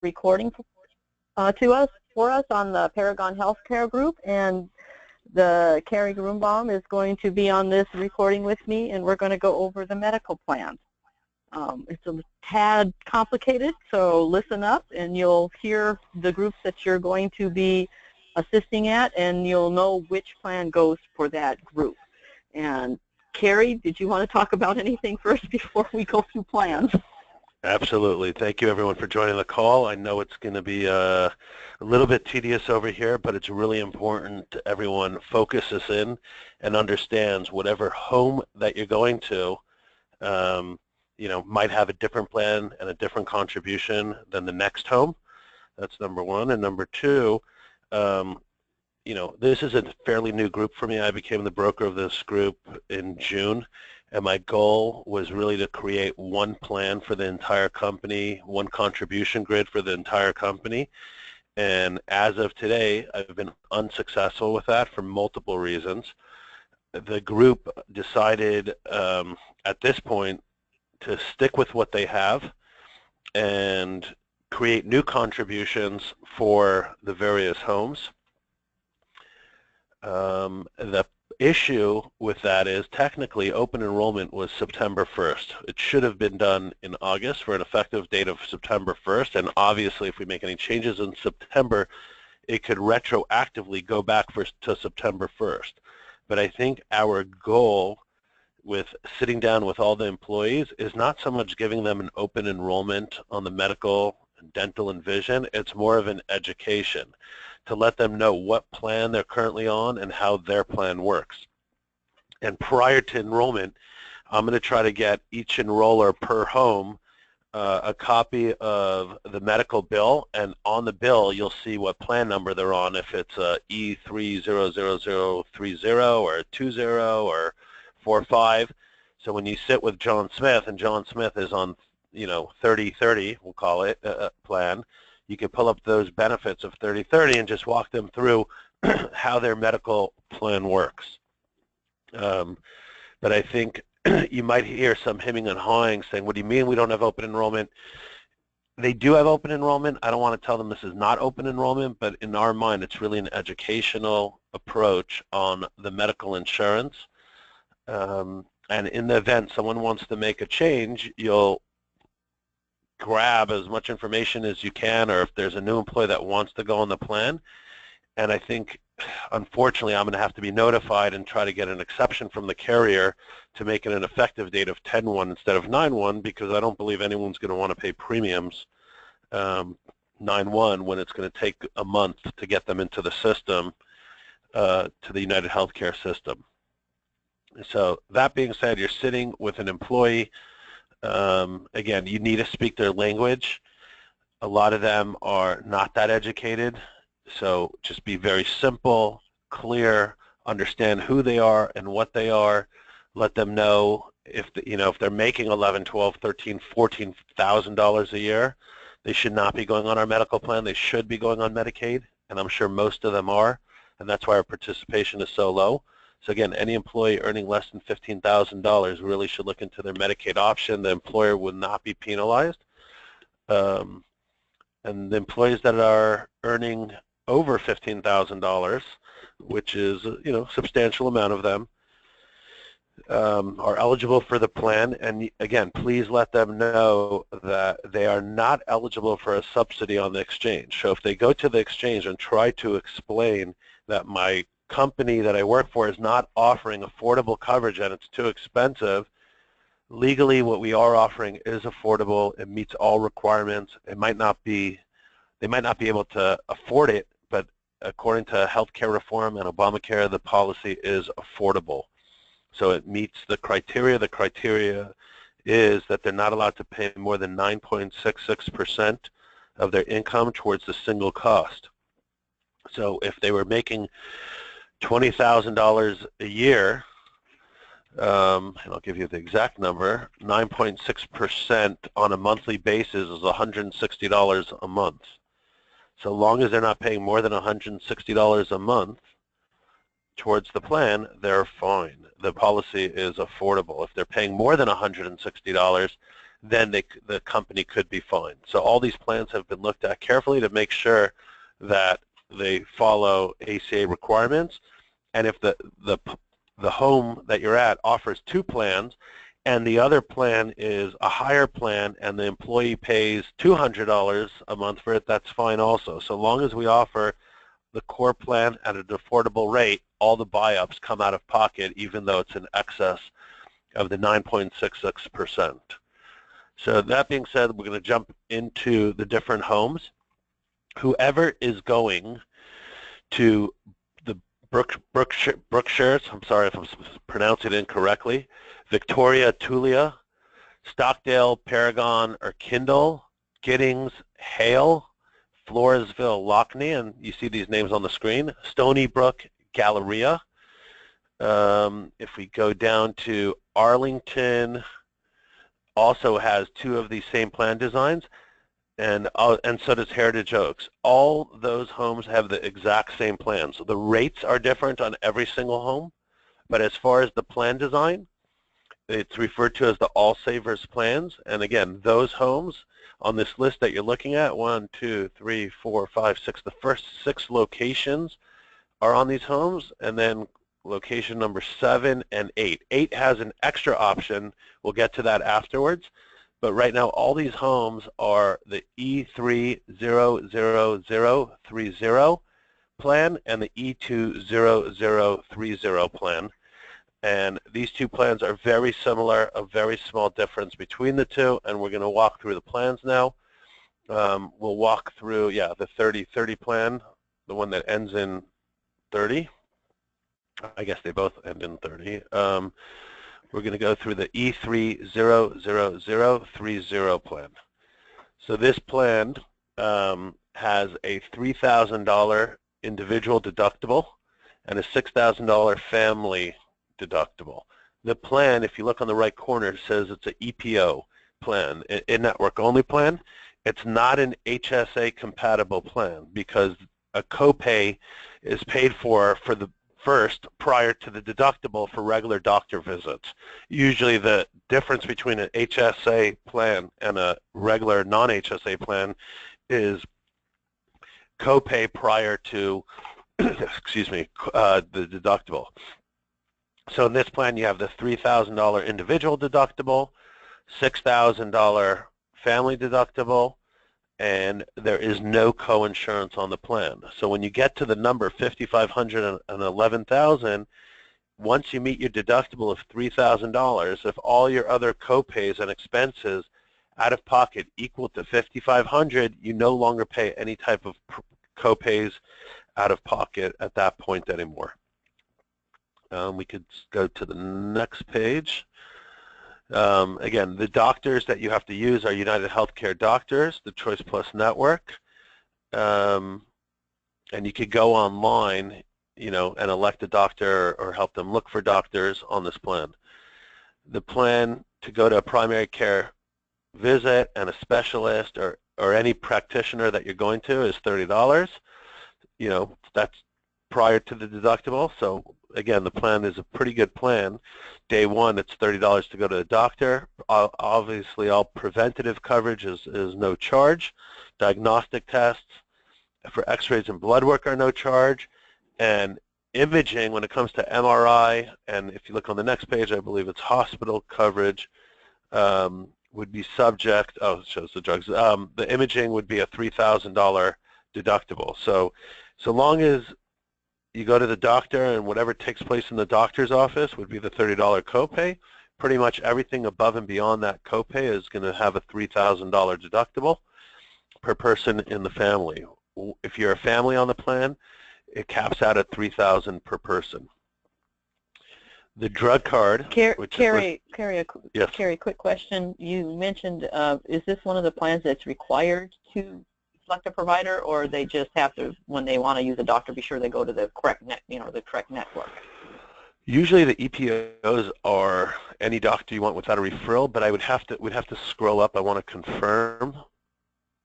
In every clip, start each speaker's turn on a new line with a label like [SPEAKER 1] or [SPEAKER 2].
[SPEAKER 1] recording for us on the Paragon Healthcare Group, and Carrie Grunbaum is going to be on this recording with me, and we're going to go over the medical plan. It's a tad complicated, so listen up and you'll hear the groups that you're going to be assisting at, and you'll know which plan goes for that group. And Carrie, did you want to talk about anything first before we go through plans?
[SPEAKER 2] Absolutely. Thank you, everyone, for joining the call. I know it's going to be a little bit tedious over here, but it's really important everyone focuses in and understands whatever home that you're going to, might have a different plan and a different contribution than the next home. That's number one. And number two, this is a fairly new group for me. I became the broker of this group in June. And my goal was really to create one plan for the entire company, one contribution grid for the entire company. And as of today, I've been unsuccessful with that for multiple reasons. The group decided at this point to stick with what they have and create new contributions for the various homes. The issue with that is technically open enrollment was September 1st. It should have been done in August for an effective date of September 1st, and obviously if we make any changes in September, it could retroactively go back to September 1st. But I think our goal with sitting down with all the employees is not so much giving them an open enrollment on the medical, dental, and vision. It's more of an education to let them know what plan they're currently on and how their plan works. And prior to enrollment, I'm going to try to get each enroller per home a copy of the medical bill, and on the bill you'll see what plan number they're on, if it's E300030 or 20 or 45. So when you sit with John Smith, and John Smith is on 3030, we'll call it, plan, you can pull up those benefits of 3030 and just walk them through how their medical plan works. But I think you might hear some hemming and hawing saying, what do you mean we don't have open enrollment? They do have open enrollment. I don't want to tell them this is not open enrollment, but in our mind it's really an educational approach on the medical insurance. And in the event someone wants to make a change, you'll grab as much information as you can, or if there's a new employee that wants to go on the plan. And I think, unfortunately, I'm going to have to be notified and try to get an exception from the carrier to make it an effective date of 10/1 instead of 9/1, because I don't believe anyone's going to want to pay premiums 9/1 when it's going to take a month to get them into the system, to the United Healthcare system. So that being said, you're sitting with an employee. Again, you need to speak their language. A lot of them are not that educated, so just be very simple, clear, understand who they are and what they are. Let them know if they're making $11,000, $12,000, $13,000, $14,000 a year, they should not be going on our medical plan. They should be going on Medicaid, and I'm sure most of them are, and that's why our participation is so low. So again, any employee earning less than $15,000 really should look into their Medicaid option. The employer would not be penalized. And the employees that are earning over $15,000, which is a substantial amount of them, are eligible for the plan. And again, please let them know that they are not eligible for a subsidy on the exchange. So if they go to the exchange and try to explain that my company that I work for is not offering affordable coverage and it's too expensive, legally what we are offering is affordable. It meets all requirements. They might not be able to afford it, but according to healthcare reform and Obamacare, the policy is affordable. So it meets the criteria. The criteria is that they're not allowed to pay more than 9.66% of their income towards the single cost. So if they were making $20,000 a year, and I'll give you the exact number, 9.6% on a monthly basis is $160 a month. So long as they're not paying more than $160 a month towards the plan, they're fine. The policy is affordable. If they're paying more than $160, then the company could be fined. So all these plans have been looked at carefully to make sure that they follow ACA requirements. And if the home that you're at offers two plans, and the other plan is a higher plan, and the employee pays $200 a month for it, that's fine also. So long as we offer the core plan at an affordable rate, all the buy-ups come out of pocket, even though it's in excess of the 9.66%. So that being said, we're going to jump into the different homes. Whoever is going to the Brookshires, I'm sorry if I'm pronouncing it incorrectly, Victoria, Tulia, Stockdale, Paragon, or Kindle, Giddings, Hale, Floresville, Lockney, and you see these names on the screen, Stony Brook, Galleria. If we go down to Arlington, also has two of these same plan designs, and so does Heritage Oaks. All those homes have the exact same plan. So the rates are different on every single home, but as far as the plan design, it's referred to as the All Savers plans. And again, those homes on this list that you're looking at, 1, 2, 3, 4, 5, 6, the first 6 locations are on these homes, and then location number 7 and 8. 8 has an extra option. We'll get to that afterwards. But right now, all these homes are the E300030 plan and the E20030 plan. And these two plans are very similar, a very small difference between the two, and we're going to walk through the plans now. We'll walk through, the 3030 plan, the one that ends in 30. I guess they both end in 30. We're going to go through the E300030 plan. So this plan has a $3,000 individual deductible and a $6,000 family deductible. The plan, if you look on the right corner, says it's an EPO plan, in-network only plan. It's not an HSA compatible plan because a copay is paid for the first prior to the deductible for regular doctor visits. Usually the difference between an HSA plan and a regular non-HSA plan is copay prior to excuse me, the deductible. So in this plan you have the $3,000 individual deductible, $6,000 family deductible, and there is no co-insurance on the plan. So when you get to the number 5,500 and 11,000, once you meet your deductible of $3,000, if all your other co-pays and expenses out of pocket equal to 5,500, you no longer pay any type of co-pays out of pocket at that point anymore. We could go to the next page. Again, the doctors that you have to use are United Healthcare doctors, the Choice Plus network, and you could go online, and elect a doctor or help them look for doctors on this plan. The plan to go to a primary care visit and a specialist or any practitioner that you're going to is $30. That's prior to the deductible. So again, the plan is a pretty good plan. Day one, it's $30 to go to the doctor. Obviously, all preventative coverage is no charge. Diagnostic tests for x-rays and blood work are no charge. And imaging, when it comes to MRI, and if you look on the next page, I believe it's hospital coverage, would be subject, it shows the drugs. The imaging would be a $3,000 deductible. So long as you go to the doctor and whatever takes place in the doctor's office would be the $30 copay. Pretty much everything above and beyond that copay is going to have a $3,000 deductible per person in the family. If you're a family on the plan, it caps out at $3,000 per person. The drug card,
[SPEAKER 1] Carrie,
[SPEAKER 2] yes.
[SPEAKER 1] Carrie, quick question. You mentioned, is this one of the plans that's required to select a provider, or they just have to, when they want to use a doctor, be sure they go to the correct the correct network?
[SPEAKER 2] Usually the EPOs are any doctor you want without a referral, but we'd have to scroll up. I want to confirm.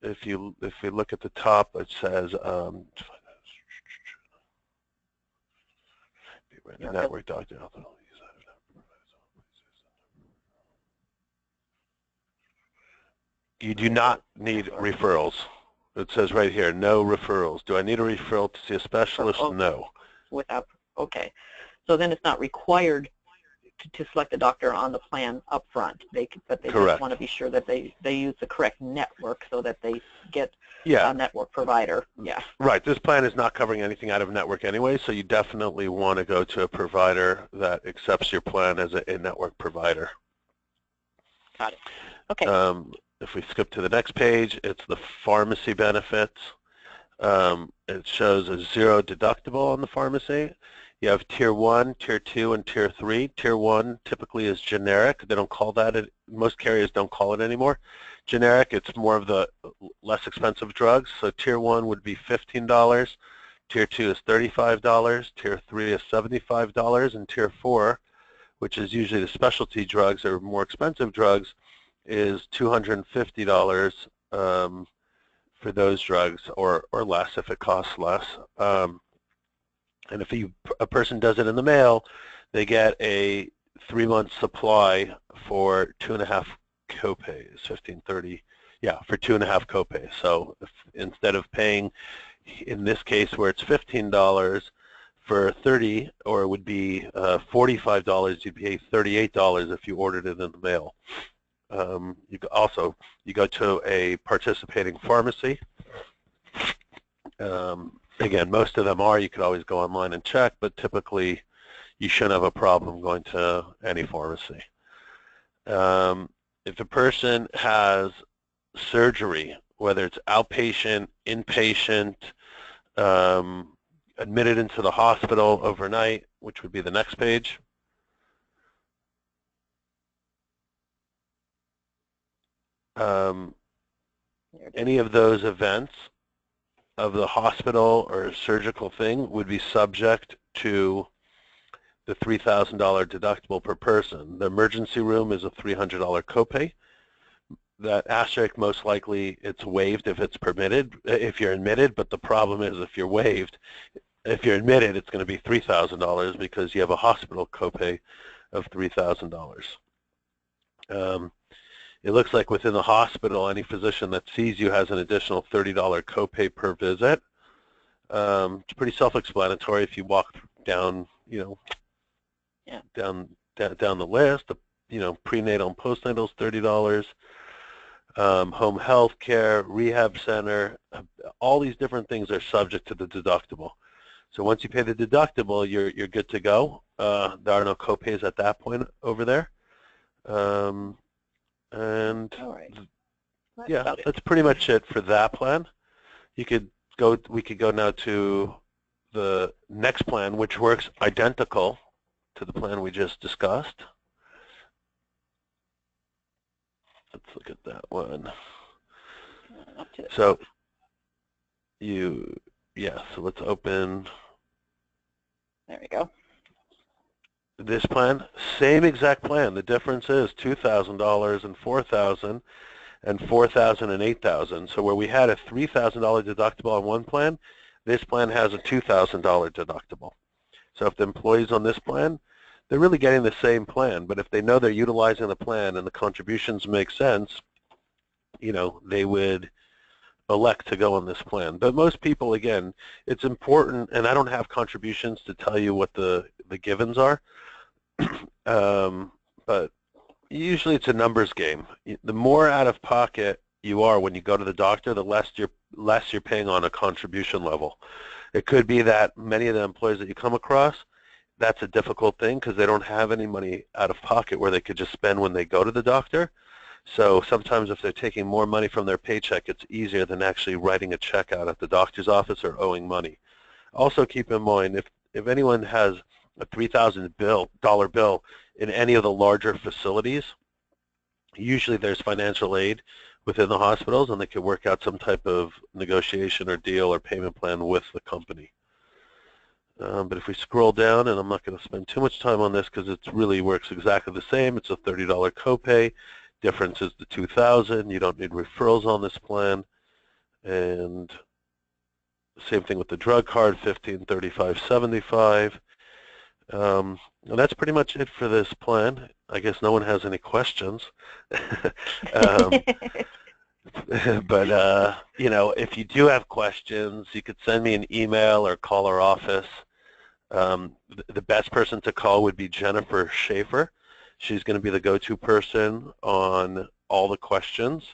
[SPEAKER 2] If you look at the top, it says network doctor. You do not need referrals. It says right here, no referrals. Do I need a referral to see a specialist?
[SPEAKER 1] Oh,
[SPEAKER 2] No.
[SPEAKER 1] without, okay. So then it's not required to select a doctor on the plan up front. But they
[SPEAKER 2] Correct.
[SPEAKER 1] just want to be sure that they use the correct network so that they get
[SPEAKER 2] Yeah.
[SPEAKER 1] a network provider. Yeah.
[SPEAKER 2] Right. This plan is not covering anything out of network anyway, so you definitely want to go to a provider that accepts your plan as a network provider.
[SPEAKER 1] Got it. Okay.
[SPEAKER 2] If we skip to the next page, it's the pharmacy benefits. It shows a zero deductible on the pharmacy. You have Tier 1, Tier 2, and Tier 3. Tier 1 typically is generic. They don't call that, most carriers don't call it anymore. Generic, it's more of the less expensive drugs. So Tier 1 would be $15. Tier 2 is $35. Tier 3 is $75. And Tier 4, which is usually the specialty drugs or more expensive drugs, is $250 for those drugs, or less if it costs less. And if a person does it in the mail, they get a 3-month supply for 2.5 copays, 15.30, yeah, for 2.5 copays. So instead of paying, in this case where it's $15 for 30, or it would be $45, you'd pay $38 if you ordered it in the mail. You go to a participating pharmacy. Again, most of them are. You could always go online and check, but typically you shouldn't have a problem going to any pharmacy. If a person has surgery, whether it's outpatient, inpatient, admitted into the hospital overnight, which would be the next page, any of those events of the hospital or surgical thing would be subject to the $3,000 deductible per person. The emergency room is a $300 copay. That asterisk, most likely it's waived if it's permitted, if you're admitted, but the problem is if you're admitted, it's going to be $3,000 because you have a hospital copay of $3,000. It looks like within the hospital, any physician that sees you has an additional $30 copay per visit. It's pretty self-explanatory if you walk down, down the list. Prenatal and postnatal is $30. Home health care, rehab center, all these different things are subject to the deductible. So once you pay the deductible, you're good to go. There are no copays at that point over there. And
[SPEAKER 1] all right.
[SPEAKER 2] Yeah, that's pretty much it for that plan. We could go now to the next plan, which works identical to the plan we just discussed. Let's look at that one. So so let's open.
[SPEAKER 1] There we go.
[SPEAKER 2] This plan, same exact plan. The difference is $2,000 and $4,000 and $4,000 and $8,000. So where we had a $3,000 deductible on one plan, this plan has a $2,000 deductible. So if the employee's on this plan, they're really getting the same plan. But if they know they're utilizing the plan and the contributions make sense, they would elect to go on this plan. But most people, again, it's important, and I don't have contributions to tell you what the givens are. But usually it's a numbers game. The more out of pocket you are when you go to the doctor, the less you're paying on a contribution level. It could be that many of the employees that you come across, that's a difficult thing because they don't have any money out of pocket where they could just spend when they go to the doctor. So sometimes if they're taking more money from their paycheck, it's easier than actually writing a check out at the doctor's office or owing money. Also keep in mind, if anyone has a $3,000 bill in any of the larger facilities, usually there's financial aid within the hospitals and they can work out some type of negotiation or deal or payment plan with the company. But if we scroll down, and I'm not going to spend too much time on this because it really works exactly the same. It's a $30 copay. Difference is the $2,000. You don't need referrals on this plan. And same thing with the drug card, $15, $35, $75. And that's pretty much it for this plan. I guess no one has any questions. But, you know, if you do have questions, you could send me an email or call our office. The best person to call would be Jennifer Schaefer. She's going to be the go-to person on all the questions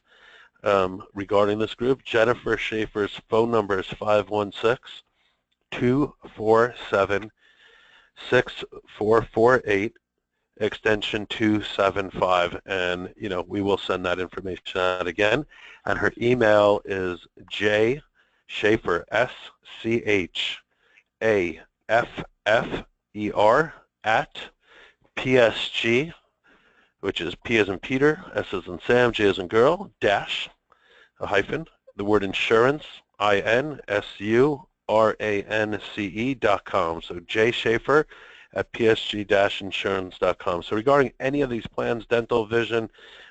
[SPEAKER 2] regarding this group. Jennifer Schaefer's phone number is 516-247-6448, extension 275, and you know, we will send that information out again. And her email is jschaefer, SCHAFFER at PSG, which is P as in Peter, S as in Sam, J as in girl, dash, a hyphen, the word insurance, INSURANCE.com. So J Schaefer at psg-insurance.com. So regarding any of these plans, dental, vision,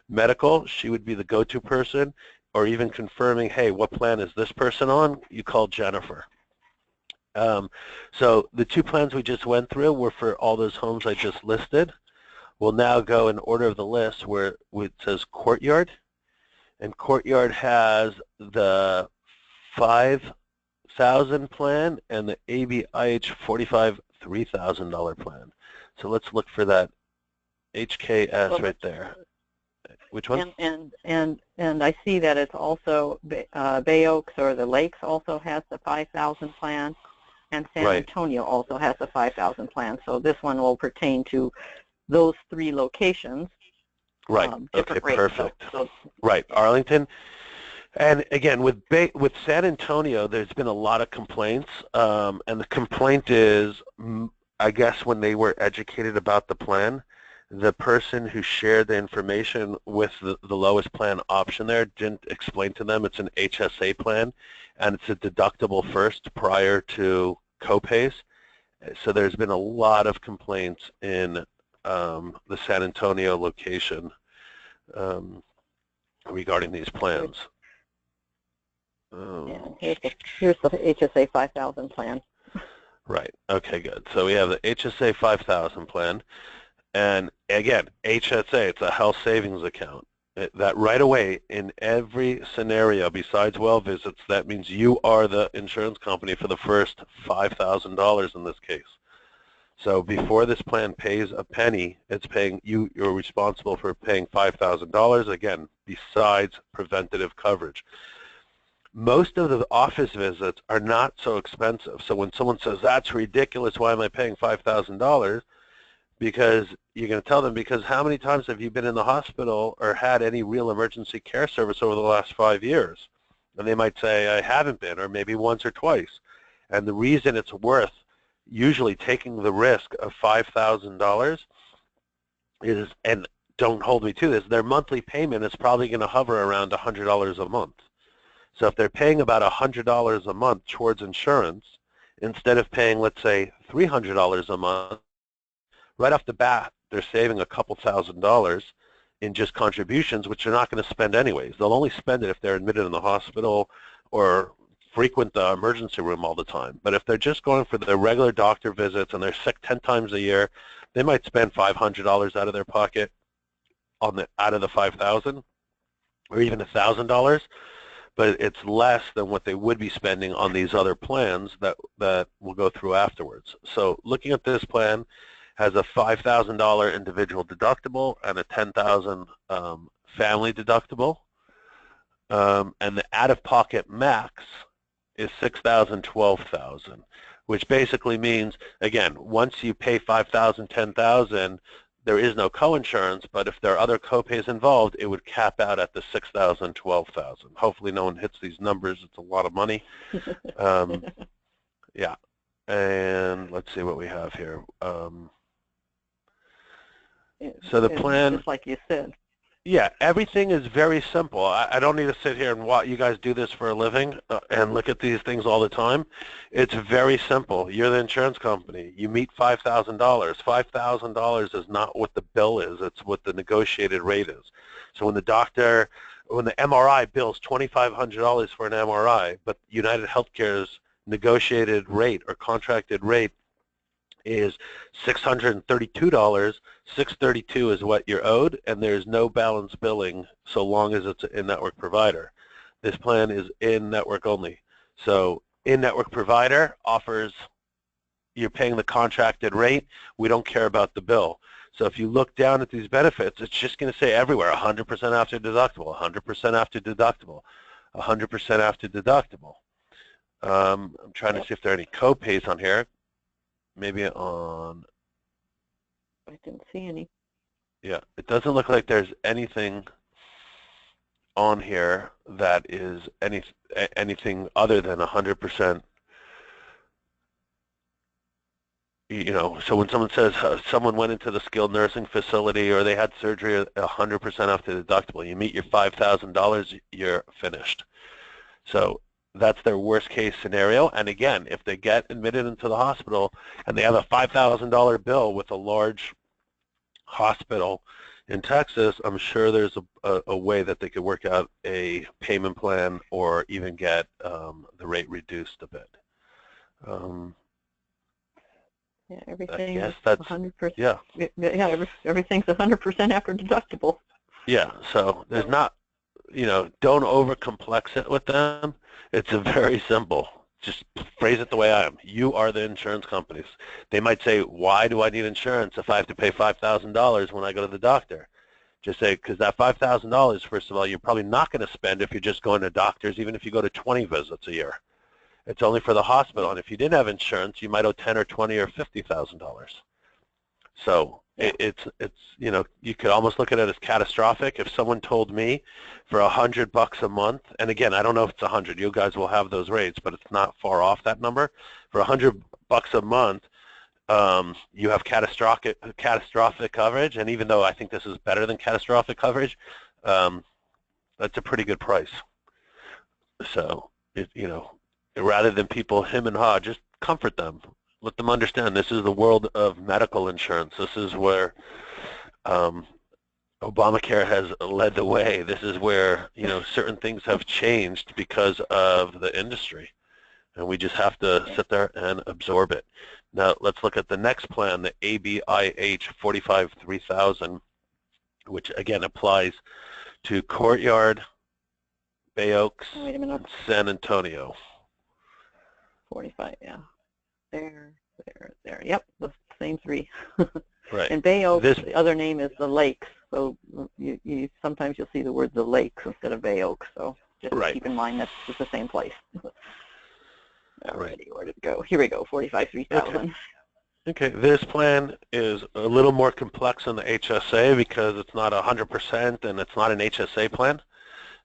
[SPEAKER 2] medical, she would be the go-to person, or even confirming, hey, what plan is this person on? You call Jennifer. So the two plans we just went through were for all those homes I just listed. We'll now go in order of the list where it says Courtyard, and Courtyard has the 5,000 plan and the ABIH 45 $3,000 plan. So let's look for that HKS right there. Which one?
[SPEAKER 1] And I see that it's also Bay Oaks or the Lakes also has the 5,000 plan, and San Antonio also has the 5,000 plan. So this one will pertain to those three locations.
[SPEAKER 2] Right. Okay. Perfect. Right. Arlington. And again, with San Antonio, there's been a lot of complaints, and the complaint is, I guess, when they were educated about the plan, the person who shared the information with the lowest plan option there didn't explain to them it's an HSA plan, and it's a deductible first prior to copays. So there's been a lot of complaints in the San Antonio location regarding these plans.
[SPEAKER 1] Here's the HSA 5,000 plan.
[SPEAKER 2] Right. Okay, good. So we have the HSA 5,000 plan. And again, HSA, it's a health savings account. That right away, in every scenario besides well visits, that means you are the insurance company for the first $5,000 in this case. So before this plan pays a penny, it's paying you're responsible for paying $5,000, again, besides preventative coverage. Most of the office visits are not so expensive. So when someone says, that's ridiculous, why am I paying $5,000? Because you're going to tell them, because how many times have you been in the hospital or had any real emergency care service over the last 5 years? And they might say, I haven't been, or maybe once or twice. And the reason it's worth usually taking the risk of $5,000 is, and don't hold me to this, their monthly payment is probably going to hover around $100 a month. So if they're paying about $100 a month towards insurance, instead of paying, let's say, $300 a month, right off the bat, they're saving a couple $1,000s in just contributions, which they're not going to spend anyways. They'll only spend it if they're admitted in the hospital or frequent the emergency room all the time. But if they're just going for their regular doctor visits and they're sick 10 times a year, they might spend $500 out of their pocket out of the $5,000, or even $1,000. But it's less than what they would be spending on these other plans that we'll go through afterwards. So looking at this plan, has a $5,000 individual deductible and a $10,000 family deductible, and the out-of-pocket max is $6,000, $12,000, which basically means, again, once you pay $5,000, $10,000, there is no coinsurance, but if there are other copays involved, it would cap out at the $6,000, $12,000. Hopefully no one hits these numbers. It's a lot of money. Yeah. And let's see what we have here. So the plan,
[SPEAKER 1] just like you said.
[SPEAKER 2] Yeah, everything is very simple. I don't need to sit here and watch you guys do this for a living and look at these things all the time. It's very simple. You're the insurance company. You meet $5,000. $5,000 is not what the bill is. It's what the negotiated rate is. So when the MRI bills $2,500 for an MRI, but United Healthcare's negotiated rate or contracted rate is $632. $632 is what you're owed, and there's no balance billing so long as it's an in-network provider. This plan is in-network only. So in-network provider offers, you're paying the contracted rate. We don't care about the bill. So if you look down at these benefits, it's just going to say everywhere 100% after deductible, 100% after deductible, 100% after deductible. I'm trying to see if there are any co-pays on here. Maybe on...
[SPEAKER 1] I didn't see any.
[SPEAKER 2] Yeah, it doesn't look like there's anything on here that is anything other than 100%. You know, so when someone says someone went into the skilled nursing facility or they had surgery 100% off the deductible, you meet your $5,000, you're finished. So that's their worst case scenario. And again, if they get admitted into the hospital and they have a $5,000 bill with a large hospital in Texas, I'm sure there's a way that they could work out a payment plan or even get the rate reduced a bit.
[SPEAKER 1] Yeah, everything
[SPEAKER 2] is
[SPEAKER 1] that's 100%.
[SPEAKER 2] Yeah.
[SPEAKER 1] Yeah, everything's 100% after deductible.
[SPEAKER 2] Yeah, so there's not, you know, don't overcomplex it with them. It's a very simple. Just phrase it the way I am. You are the insurance companies. They might say, why do I need insurance if I have to pay $5,000 when I go to the doctor? Just say, because that $5,000, first of all, you're probably not going to spend if you're just going to doctors, even if you go to 20 visits a year. It's only for the hospital, and if you didn't have insurance, you might owe $10,000 or $20,000 or $50,000. So it's you know, you could almost look at it as catastrophic. If someone told me for $100 a month, and again, I don't know if it's 100. You guys will have those rates, but it's not far off that number. For $100 a month, you have catastrophic coverage, and even though I think this is better than catastrophic coverage, that's a pretty good price. So you know, rather than people him and haw, just comfort them. Let them understand this is the world of medical insurance. This is where Obamacare has led the way. This is where, you know, certain things have changed because of the industry. And we just have to sit there and absorb it. Now, let's look at the next plan, the ABIH 45-3000, which again applies to Courtyard, Bay Oaks, and San Antonio.
[SPEAKER 1] 45, yeah. There. Yep, the same three.
[SPEAKER 2] Right.
[SPEAKER 1] And Bay Oaks, the other name is the Lakes. So you sometimes you'll see the word the Lakes instead of Bay Oaks. So just keep in mind that's it's the same place. Alrighty, where did it go? Here we go, 45-3000.
[SPEAKER 2] Okay, this plan is a little more complex than the HSA because it's not 100% and it's not an HSA plan.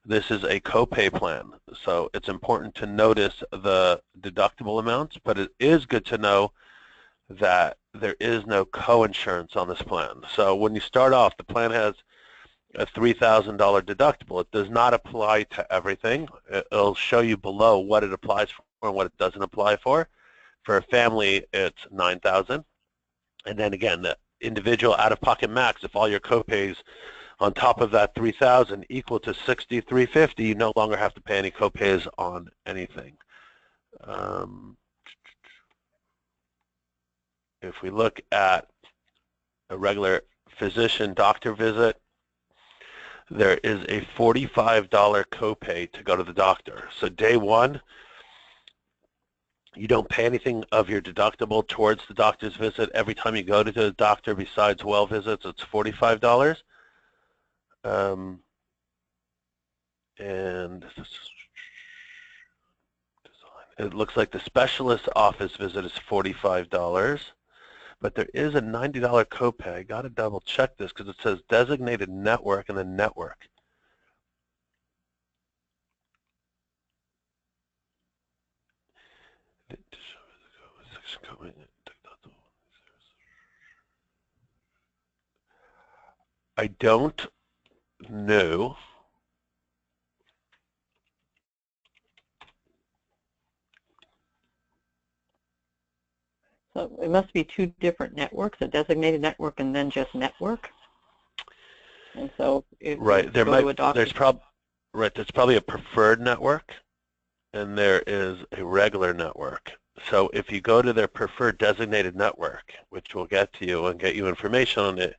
[SPEAKER 2] This is a copay plan, so it's important to notice the deductible amounts, but it is good to know that there is no co-insurance on this plan. So when you start off, the plan has a $3,000 deductible. It does not apply to everything. It'll show you below what it applies for and what it doesn't apply for. For a family, it's $9,000. And then again, the individual out-of-pocket max, if all your copays on top of that $3,000 equal to $6,350, you no longer have to pay any copays on anything. If we look at a regular physician-doctor visit, there is a $45 copay to go to the doctor. So day one, you don't pay anything of your deductible towards the doctor's visit. Every time you go to the doctor besides well visits, it's $45. And it looks like the specialist office visit is $45, but there is a $90 copay. I got to double check this because it says designated network and then network. I don't know.
[SPEAKER 1] So it must be two different networks, a designated network and then just network. And so if
[SPEAKER 2] right,
[SPEAKER 1] there might,
[SPEAKER 2] there's probably a preferred network and there is a regular network. So if you go to their preferred designated network, which we'll get to you and get you information on it,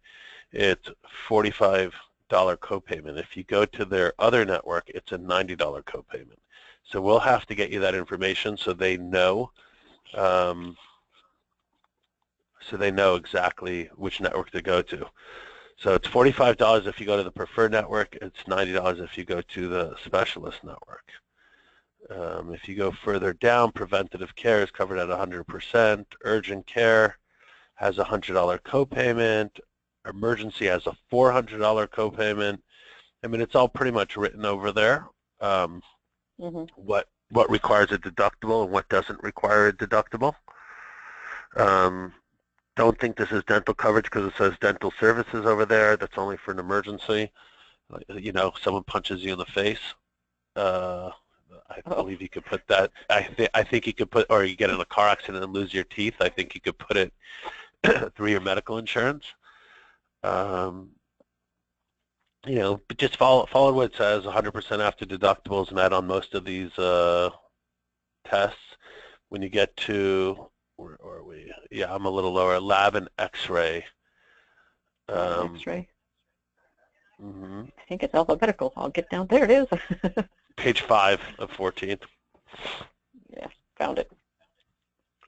[SPEAKER 2] it's $45 copayment. If you go to their other network, it's a $90 copayment. So we'll have to get you that information so they know exactly which network to go to. So it's $45 if you go to the preferred network. It's $90 if you go to the specialist network. If you go further down, preventative care is covered at 100%. Urgent care has a $100 copayment. Emergency has a $400 copayment. I mean, it's all pretty much written over there. What requires a deductible and what doesn't require a deductible. Don't think this is dental coverage because it says dental services over there. That's only for an emergency. You know, someone punches you in the face. I believe you could put that. I think you could put, or you get in a car accident and lose your teeth. I think you could put it through your medical insurance. You know, but just follow what it says. 100% after deductibles met on most of these tests. When you get to, where are we? Yeah, I'm a little lower. Lab and X-ray.
[SPEAKER 1] X-ray. I think it's alphabetical. I'll get down. There it is.
[SPEAKER 2] Page 5 of 14.
[SPEAKER 1] Yeah, found it.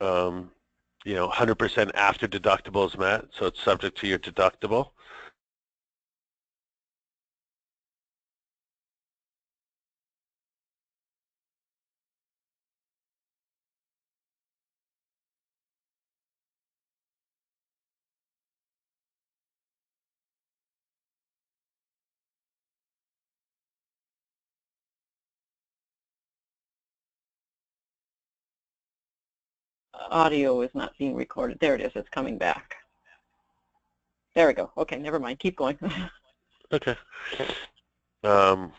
[SPEAKER 2] You know, 100% after deductibles met, so it's subject to your deductible.
[SPEAKER 1] Audio is not being recorded. There it is. It's coming back. There we go. Okay, never mind. Keep going.
[SPEAKER 2] Okay. Did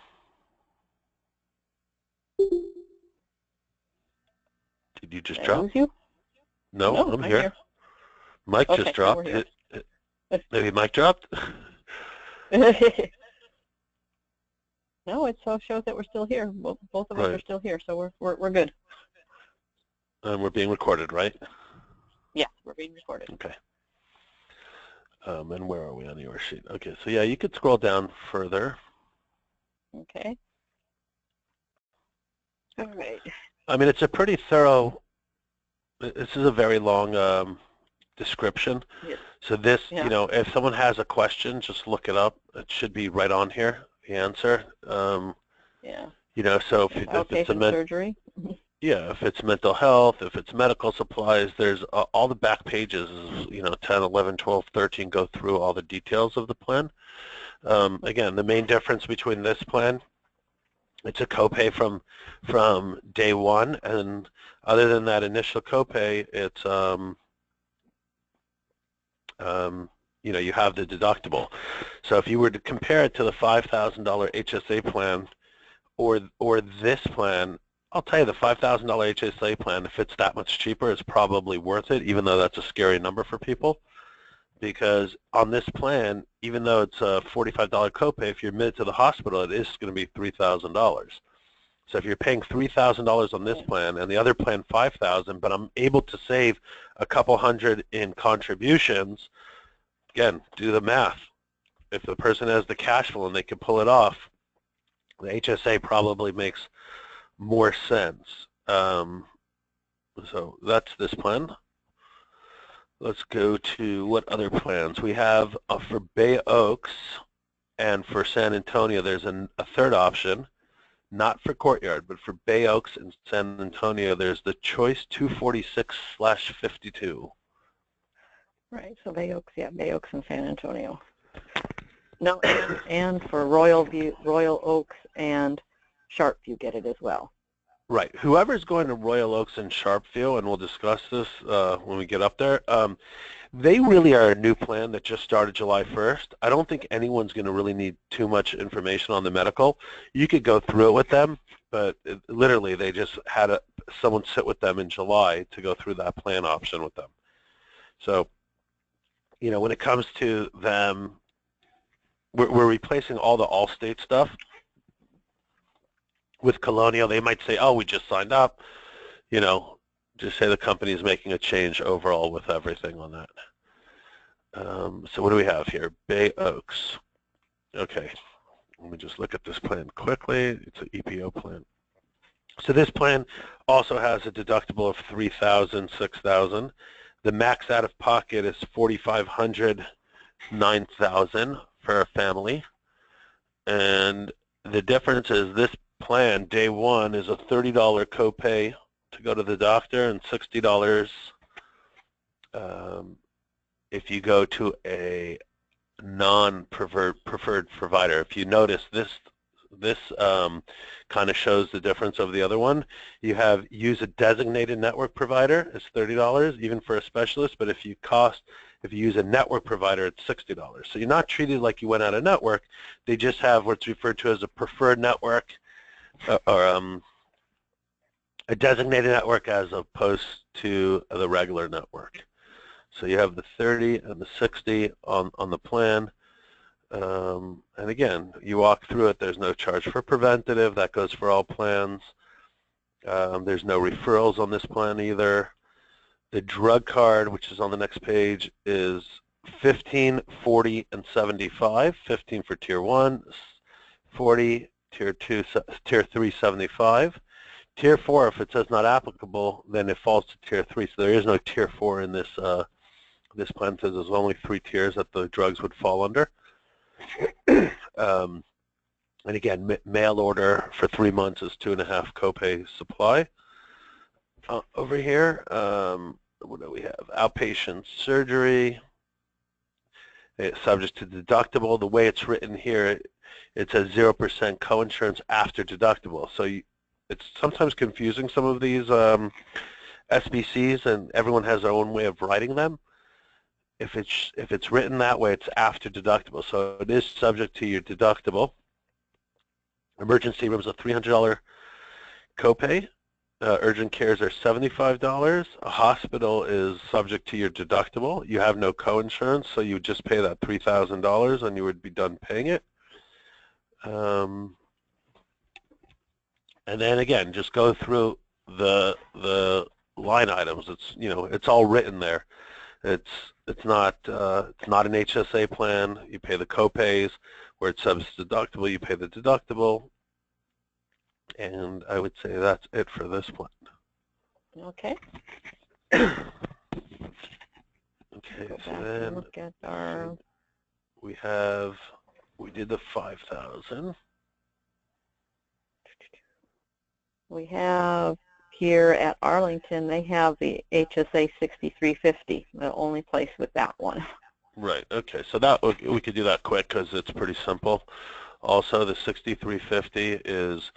[SPEAKER 2] you just drop?
[SPEAKER 1] Lose you?
[SPEAKER 2] No, I'm here. Mike
[SPEAKER 1] okay,
[SPEAKER 2] just dropped. Maybe Mike dropped?
[SPEAKER 1] No, it shows that we're still here. Both of us are still here, so we're good.
[SPEAKER 2] And we're being recorded, right?
[SPEAKER 1] Yeah, we're being recorded.
[SPEAKER 2] Okay. And where are we on your sheet? Okay, so yeah, you could scroll down further.
[SPEAKER 1] Okay. All right.
[SPEAKER 2] I mean, it's a pretty thorough, this is a very long description.
[SPEAKER 1] Yes.
[SPEAKER 2] So this, you know, if someone has a question, just look it up. It should be right on here, the answer.
[SPEAKER 1] Yeah.
[SPEAKER 2] You know, so if it's a
[SPEAKER 1] surgery.
[SPEAKER 2] Yeah, if it's mental health, if it's medical supplies, there's all the back pages, you know, 10, 11, 12, 13 go through all the details of the plan. Again, the main difference between this plan, it's a copay from day one, and other than that initial copay, it's you know, you have the deductible. So if you were to compare it to the $5,000 HSA plan or this plan, I'll tell you the $5,000 HSA plan, if it's that much cheaper, is probably worth it, even though that's a scary number for people. Because on this plan, even though it's a $45 copay, if you're admitted to the hospital, it is going to be $3,000. So if you're paying $3,000 on this plan and the other plan $5,000, but I'm able to save a couple hundred in contributions, again, do the math. If the person has the cash flow and they can pull it off, the HSA probably makes more sense. So that's this plan. Let's go to what other plans. We have for Bay Oaks and for San Antonio, there's a third option, not for Courtyard, but for Bay Oaks and San Antonio, there's the Choice 246/52.
[SPEAKER 1] Right, so Bay Oaks, yeah, Bay Oaks and San Antonio. No, and for Royal Oaks and Sharpview get it as well.
[SPEAKER 2] Right. Whoever's going to Royal Oaks and Sharpview, and we'll discuss this when we get up there, they really are a new plan that just started July 1st. I don't think anyone's going to really need too much information on the medical. You could go through it with them, but literally they just had someone sit with them in July to go through that plan option with them. So, you know, when it comes to them, we're replacing all the Allstate stuff with Colonial. They might say, oh, we just signed up, you know, just say the company is making a change overall with everything on that. So what do we have here? Bay Oaks. Okay, let me just look at this plan quickly. It's an EPO plan. So this plan also has a deductible of $3,000, $6,000. The max out of pocket is $4,500, $9,000 for a family. And the difference is this plan, day one, is a $30 copay to go to the doctor and $60 if you go to a non-preferred provider. If you notice, this kind of shows the difference of the other one. You have use a designated network provider, it's $30 even for a specialist, but if you use a network provider, it's $60. So you're not treated like you went out of network. They just have what's referred to as a preferred network or a designated network as opposed to the regular network. So you have the 30 and the 60 on the plan. And again, you walk through it, there's no charge for preventative, that goes for all plans. There's no referrals on this plan either. The drug card, which is on the next page, is 15, 40, and 75. 15 for Tier 1, 40, Tier 2, Tier 3, 75. Tier 4, if it says not applicable, then it falls to Tier 3. So there is no Tier 4 in this this plan. Says there's only 3 tiers that the drugs would fall under. And again, mail order for 3 months is 2.5 copay supply. Over here, what do we have? Outpatient surgery. It's subject to deductible. The way it's written here, it says 0% coinsurance after deductible. So it's sometimes confusing, some of these SBCs, and everyone has their own way of writing them. If it's written that way, it's after deductible. So it is subject to your deductible. Emergency rooms are $300 copay. Urgent cares are $75. A hospital is subject to your deductible. You have no coinsurance, so you would just pay that $3,000 and you would be done paying it. And then again, just go through the line items. It's all written there. It's not an HSA plan. You pay the copays. Where it's subject to deductible, you pay the deductible. And I would say that's it for this plan.
[SPEAKER 1] Okay.
[SPEAKER 2] Okay,
[SPEAKER 1] Go
[SPEAKER 2] so
[SPEAKER 1] back and
[SPEAKER 2] then
[SPEAKER 1] look at our...
[SPEAKER 2] we did the 5,000.
[SPEAKER 1] We have here at Arlington, they have the HSA 6350, the only place with that one.
[SPEAKER 2] Right, okay, so that we could do that quick because it's pretty simple. Also, the 6350 is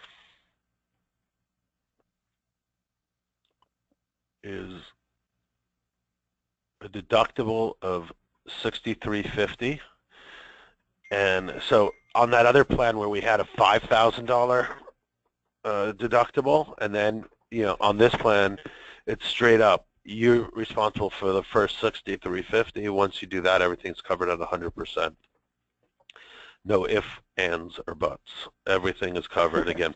[SPEAKER 2] a deductible of $6,350, and so on that other plan where we had a $5,000 deductible, and then on this plan it's straight up you're responsible for the first $6,350. Once you do that, everything's covered at 100%. No ifs, ands, or buts. Everything is covered. Again,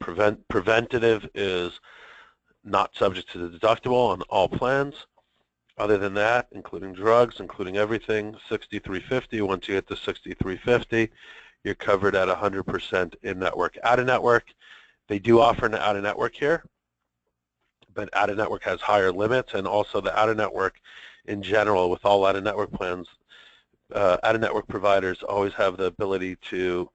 [SPEAKER 2] preventative is not subject to the deductible on all plans. Other than that, including drugs, including everything, $6,350. Once you hit the $6,350, you're covered at 100% in-network. Out-of-network, they do offer an out-of-network here, but out-of-network has higher limits, and also the out-of-network in general, with all out-of-network plans, out-of-network providers always have the ability to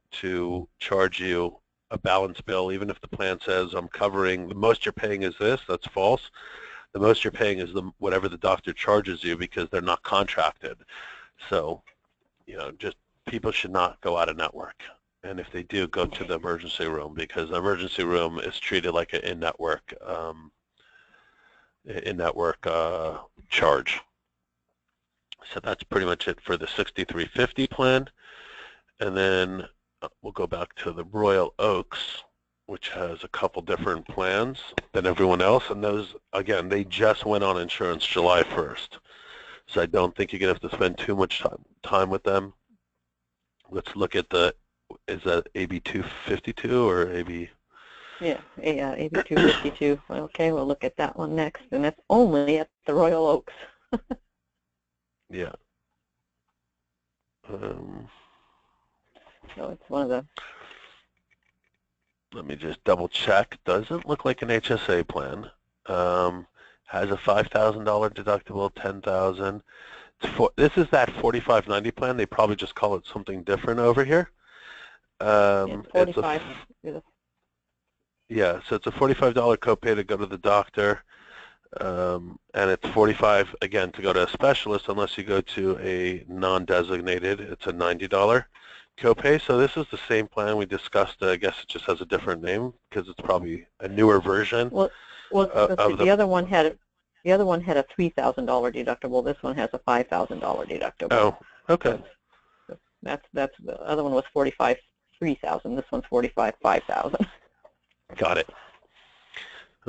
[SPEAKER 2] charge you a balance bill, even if the plan says I'm covering, the most you're paying is this. That's false. The most you're paying is whatever the doctor charges you, because they're not contracted. So, just people should not go out of network. And if they do, go to the emergency room, because the emergency room is treated like an in-network charge. So that's pretty much it for the 6350 plan. And then we'll go back to the Royal Oaks, which has a couple different plans than everyone else. And those, again, they just went on insurance July 1st. So I don't think you're going to have to spend too much time with them. Let's look at is that AB 252 or AB?
[SPEAKER 1] Yeah, AB 252. Okay, we'll look at that one next. And it's only at the Royal Oaks.
[SPEAKER 2] Yeah.
[SPEAKER 1] So it's one of the.
[SPEAKER 2] Let me just double check. Doesn't look like an HSA plan. Has a $5,000 deductible, $10,000. This is that 4590 plan. They probably just call it something different over here.
[SPEAKER 1] Yeah, 45.
[SPEAKER 2] Yeah, so it's a $45 copay to go to the doctor, and it's $45 again to go to a specialist unless you go to a non-designated. It's a $90 copay. So this is the same plan we discussed. I guess it just has a different name because it's probably a newer version.
[SPEAKER 1] Well, the other one had a $3,000 deductible. This one has a $5,000 deductible.
[SPEAKER 2] Oh, okay.
[SPEAKER 1] So that's the other one was 45 $3,000. This one's 45 $5,000.
[SPEAKER 2] Got it.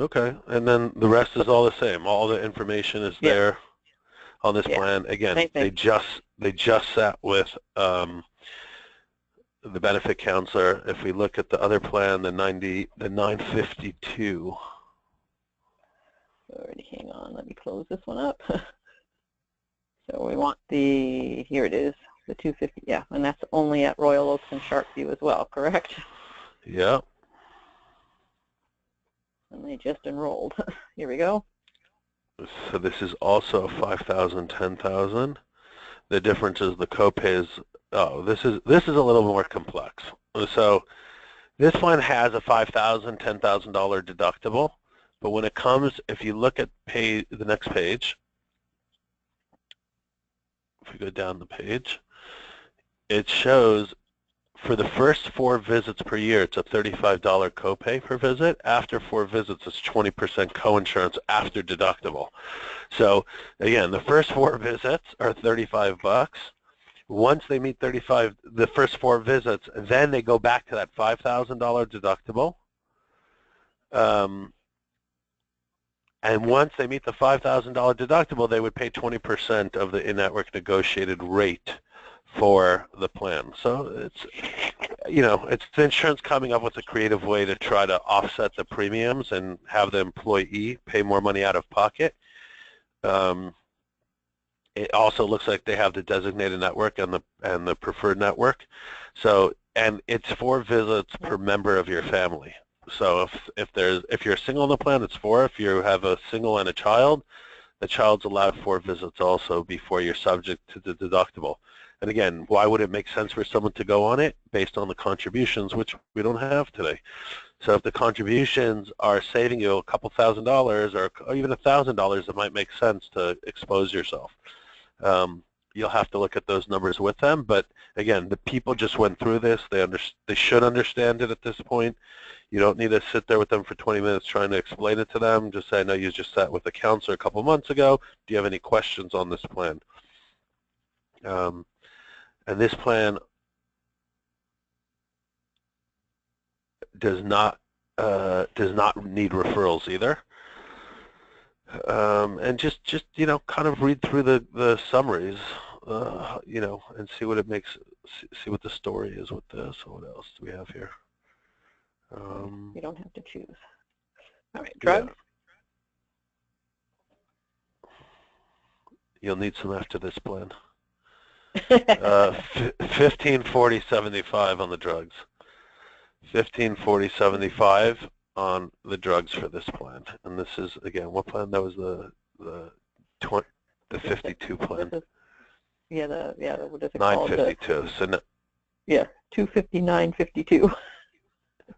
[SPEAKER 2] Okay, and then the rest is all the same. All the information is there on this plan. Again, they just sat with the benefit counselor. If we look at the other plan, the 952.
[SPEAKER 1] Alrighty, hang on. Let me close this one up. So we want the, here it is, the 250. Yeah, and that's only at Royal Oaks and Sharpview as well, correct?
[SPEAKER 2] Yeah.
[SPEAKER 1] And they just enrolled. Here we go.
[SPEAKER 2] So this is also 5,000, 10,000. The difference is the copays. Oh, this is a little more complex. So this one has a $5,000, $10,000 deductible, but when it comes, if you look at the next page, if we go down the page, it shows for the first 4 visits per year, it's a $35 copay per visit. After 4 visits, it's 20% coinsurance after deductible. So again, the first 4 visits are $35. Once they meet the first 4 visits, then they go back to that $5,000 deductible. And once they meet the $5,000 deductible, they would pay 20% of the in-network negotiated rate for the plan. So it's, it's the insurance coming up with a creative way to try to offset the premiums and have the employee pay more money out of pocket. It also looks like they have the designated network and the preferred network. So, and it's 4 visits per member of your family. So if you're single on the plan, it's 4. If you have a single and a child, the child's allowed 4 visits also before you're subject to the deductible. And again, why would it make sense for someone to go on it? Based on the contributions, which we don't have today. So if the contributions are saving you a couple $1,000 or even $1,000, it might make sense to expose yourself. You'll have to look at those numbers with them. But again, the people just went through this. They should understand it at this point. You don't need to sit there with them for 20 minutes trying to explain it to them. Just say, I know you just sat with a counselor a couple months ago. Do you have any questions on this plan? And this plan does not need referrals either. And just kind of read through the summaries, and see what it makes, see what the story is with this. What else do we have here?
[SPEAKER 1] You don't have to choose. All right, drugs.
[SPEAKER 2] Yeah. You'll need some after this plan. 1540.75 on the drugs. 1540.75 on the drugs for this plan. And this is, again, what plan? That was the 52 plan.
[SPEAKER 1] What is it
[SPEAKER 2] 952.
[SPEAKER 1] Called?
[SPEAKER 2] So no,
[SPEAKER 1] yeah, 259.52.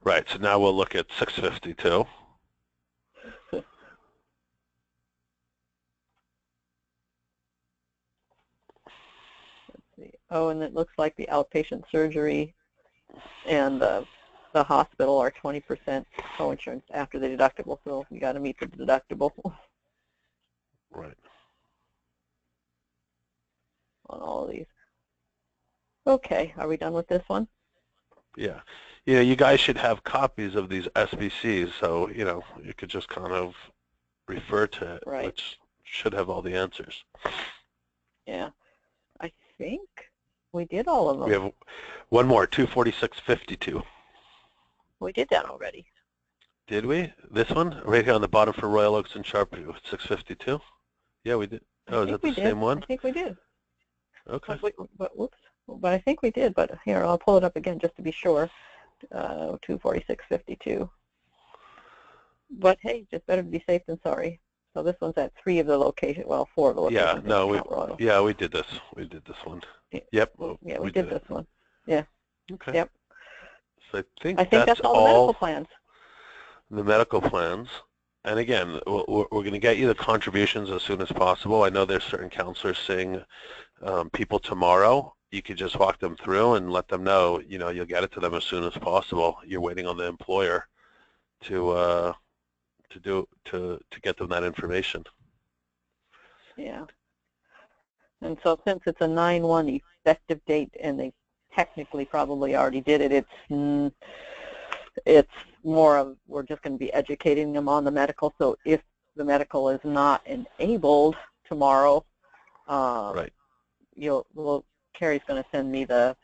[SPEAKER 2] Right. So now we'll look at 652.
[SPEAKER 1] Oh, and it looks like the outpatient surgery and the hospital are 20% coinsurance after the deductible, so you got to meet the deductible.
[SPEAKER 2] Right.
[SPEAKER 1] On all of these. Okay, are we done with this one?
[SPEAKER 2] Yeah. You guys should have copies of these SBCs, so, you could just kind of refer to it,
[SPEAKER 1] right.
[SPEAKER 2] Which should have all the answers.
[SPEAKER 1] Yeah. I think we did all of them.
[SPEAKER 2] We have one more, 246.52.
[SPEAKER 1] We did that already.
[SPEAKER 2] Did we? This one? Right here on the bottom for Royal Oaks and Sharpview, 652? Yeah, we did. Oh, is that the same one?
[SPEAKER 1] I think we did.
[SPEAKER 2] Okay.
[SPEAKER 1] But whoops, but I think we did. But here, I'll pull it up again just to be sure. 246.52. But hey, just better to be safe than sorry. So this one's at 3 of the locations. Well, 4 of the locations.
[SPEAKER 2] Yeah, no, we did this. We did this one. Yep.
[SPEAKER 1] Yeah, we did this one. Yeah.
[SPEAKER 2] Okay.
[SPEAKER 1] Yep.
[SPEAKER 2] So I think
[SPEAKER 1] that's all the medical plans.
[SPEAKER 2] The medical plans. And again, we're going to get you the contributions as soon as possible. I know there's certain counselors seeing people tomorrow. You could just walk them through and let them know, you'll get it to them as soon as possible. You're waiting on the employer to get them that information.
[SPEAKER 1] Yeah. And so since it's a 9/1 effective date, and they technically probably already did it, it's more of, we're just going to be educating them on the medical. So if the medical is not enabled tomorrow,
[SPEAKER 2] right.
[SPEAKER 1] Carrie's going to send me the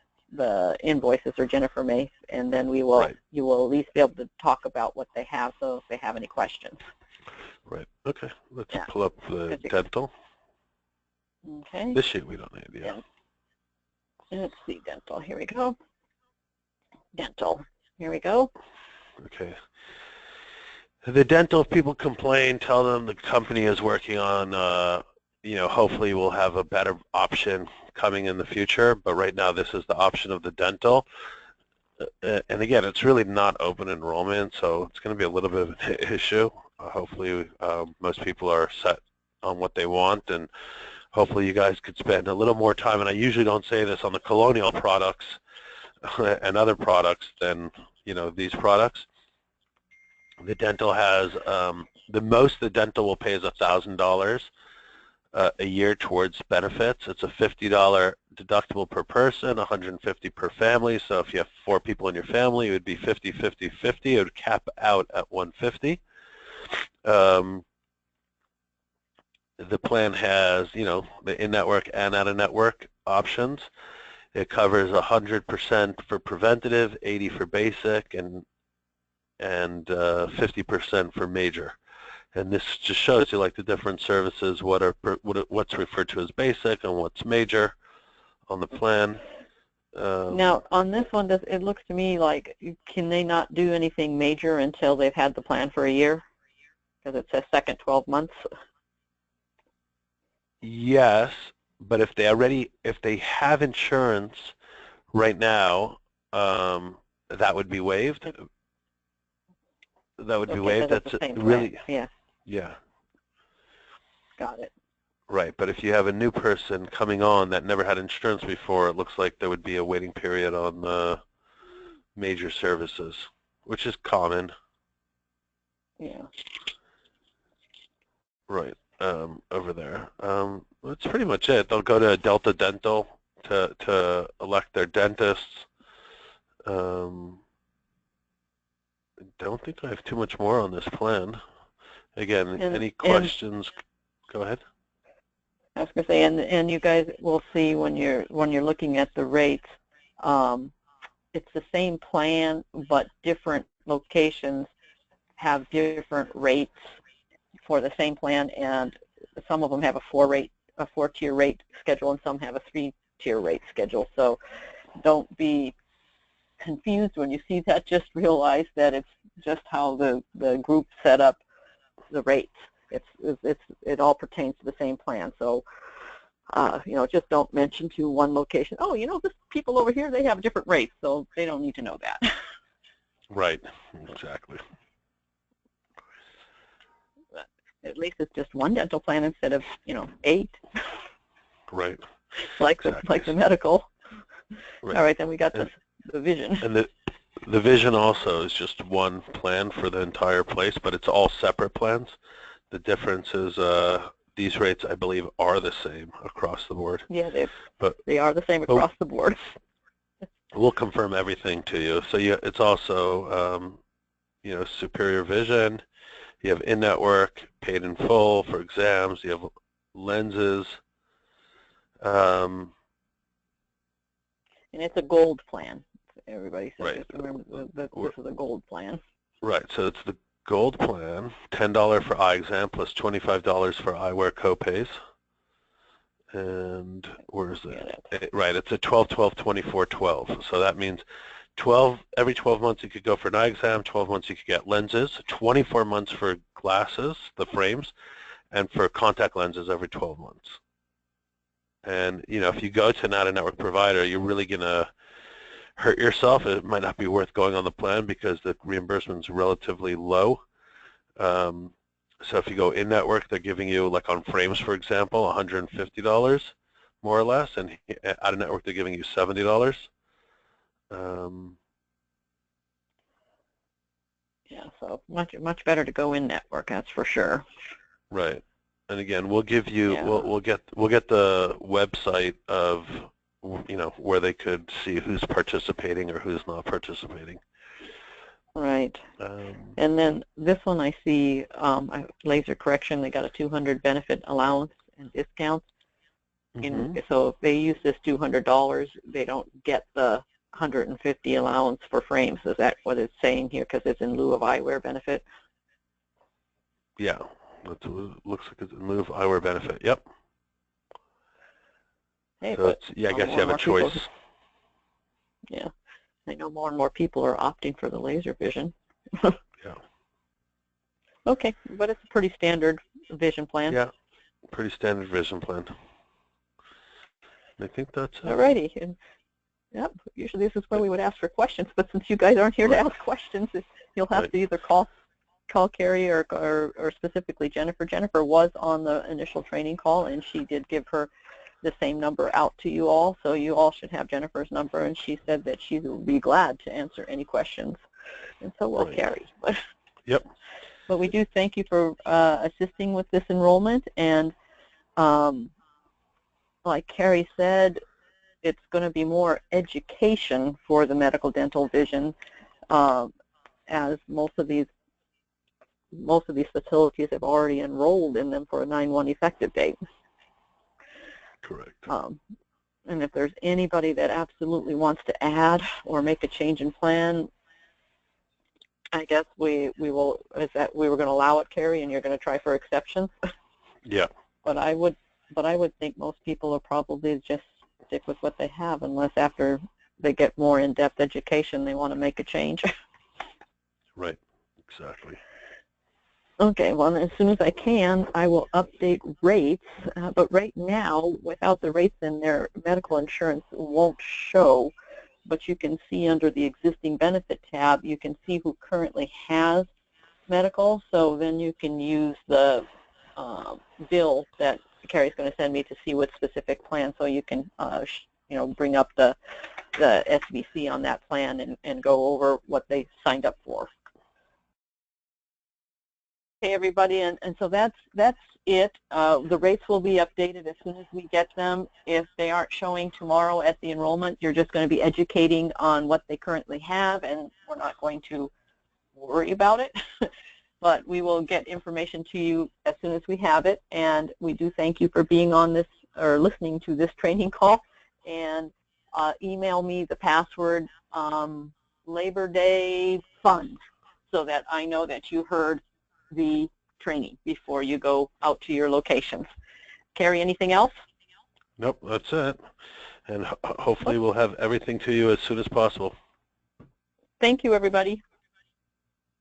[SPEAKER 1] invoices, or Jennifer may, and then we will,
[SPEAKER 2] right.
[SPEAKER 1] You will at least be able to talk about what they have, so if they have any questions.
[SPEAKER 2] Right. Okay. Let's pull up the dental.
[SPEAKER 1] Okay.
[SPEAKER 2] This sheet we don't need. Yeah.
[SPEAKER 1] Let's see, dental. Here we go. Dental. Here we go.
[SPEAKER 2] Okay. The dental, if people complain, tell them the company is working on, hopefully we'll have a better option coming in the future, but right now this is the option of the dental. And again, it's really not open enrollment, so it's going to be a little bit of an issue. Hopefully most people are set on what they want, and hopefully you guys could spend a little more time, and I usually don't say this on the Colonial products and other products than, these products. The dental has, the most the dental will pay is $1,000 a year towards benefits. It's a $50 deductible per person, $150 per family. So if you have 4 people in your family, it would be 50, 50, 50. It would cap out at $150. The plan has, the in-network and out-of-network options. It covers 100% for preventative, 80 for basic, and 50% for major. And this just shows you like the different services, what's referred to as basic and what's major on the plan.
[SPEAKER 1] Now, on this one, it looks to me like, can they not do anything major until they've had the plan for a year? Because it says second 12 months.
[SPEAKER 2] Yes, but if they have insurance right now, that would be waived. That would be waived. That's really, yeah.
[SPEAKER 1] Got it.
[SPEAKER 2] Right, but if you have a new person coming on that never had insurance before, it looks like there would be a waiting period on the major services, which is common.
[SPEAKER 1] Yeah.
[SPEAKER 2] Right, over there. That's pretty much it. They'll go to Delta Dental to elect their dentists. I don't think I have too much more on this plan. Again, any questions? Go ahead.
[SPEAKER 1] I was going to say, and you guys will see when you're looking at the rates, it's the same plan, but different locations have different rates for the same plan, and some of them have a 4-tier rate schedule, and some have a 3-tier rate schedule. So don't be confused when you see that. Just realize that it's just how the group set up the rates. It all pertains to the same plan. So just don't mention to one location, oh, this people over here, they have different rates, so they don't need to know that.
[SPEAKER 2] Right, exactly.
[SPEAKER 1] But at least it's just one dental plan instead of 8.
[SPEAKER 2] Right.
[SPEAKER 1] Like the medical.
[SPEAKER 2] Right.
[SPEAKER 1] All right, then we got the vision.
[SPEAKER 2] And the vision also is just one plan for the entire place, but it's all separate plans. The difference is these rates, I believe, are the same across the board.
[SPEAKER 1] Yeah, they are the same across the board.
[SPEAKER 2] We'll confirm everything to you. So it's also, superior vision. You have in-network, paid in full for exams. You have lenses.
[SPEAKER 1] And it's a gold plan. Everybody says,
[SPEAKER 2] right.
[SPEAKER 1] Remember, this is a gold plan.
[SPEAKER 2] Right. So it's the gold plan, $10 for eye exam plus $25 for eyewear copays. And where is it? Right, it's a 12, 12, 24, 12. So that means 12, every 12 months you could go for an eye exam, 12 months you could get lenses, 24 months for glasses, the frames, and for contact lenses every 12 months. And, you know, if you go to an out-of-network provider, you're really going to hurt yourself. It might not be worth going on the plan because the reimbursement is relatively low. So if you go in-network, they're giving you, like on frames, for example, $150 more or less, and out-of-network they're giving you $70.
[SPEAKER 1] Yeah, so much better to go in-network, that's for sure.
[SPEAKER 2] Right. And again, we'll give you,
[SPEAKER 1] Yeah.
[SPEAKER 2] we'll get the website of, you know, where they could see who's participating or who's not participating.
[SPEAKER 1] Right. And then this one I see, laser correction, they got a 200 benefit allowance and discounts. So if they use this $200, they don't get the 150 allowance for frames. Is that what it's saying here? Because it's in lieu of eyewear benefit.
[SPEAKER 2] Yeah, that's what it looks like. It's in lieu of eyewear benefit. Yep.
[SPEAKER 1] Hey,
[SPEAKER 2] so it's, yeah, I guess you have a choice.
[SPEAKER 1] Yeah, I know more and more people are opting for the laser vision.
[SPEAKER 2] Yeah.
[SPEAKER 1] Okay, but it's a pretty standard vision plan.
[SPEAKER 2] Yeah, pretty standard vision plan. I think that's it.
[SPEAKER 1] Alrighty. And, yep, usually this is where we would ask for questions, but since you guys aren't here to ask questions, you'll have to either call Carrie or specifically Jennifer. Jennifer was on the initial training call, and she did give her the same number out to you all, so you all should have Jennifer's number, and she said that she will be glad to answer any questions, and so will Carrie.
[SPEAKER 2] Yep.
[SPEAKER 1] But we do thank you for assisting with this enrollment, and like Carrie said, it's going to be more education for the medical dental vision, as most of these facilities have already enrolled in them for a 9/1 effective date.
[SPEAKER 2] Correct.
[SPEAKER 1] And if there's anybody that absolutely wants to add or make a change in plan, I guess we will. Is that we were going to allow it, Carrie, and you're going to try for exceptions?
[SPEAKER 2] Yeah.
[SPEAKER 1] But I would think most people will probably just stick with what they have, unless after they get more in-depth education they want to make a change.
[SPEAKER 2] Right. Exactly.
[SPEAKER 1] Okay, well, as soon as I can, I will update rates, but right now, without the rates in there, medical insurance won't show, but you can see under the existing benefit tab, you can see who currently has medical, so then you can use the bill that Carrie's going to send me to see what specific plan, so you can bring up the SBC on that plan and go over what they signed up for. Okay, everybody, and so that's it. The rates will be updated as soon as we get them. If they aren't showing tomorrow at the enrollment, you're just going to be educating on what they currently have, and we're not going to worry about it. But we will get information to you as soon as we have it, and we do thank you for being on this or listening to this training call. And email me the password Labor Day Fund so that I know that you heard the training before you go out to your locations. Carrie, anything else?
[SPEAKER 2] Nope, that's it. And hopefully we'll have everything to you as soon as possible.
[SPEAKER 1] Thank you, everybody.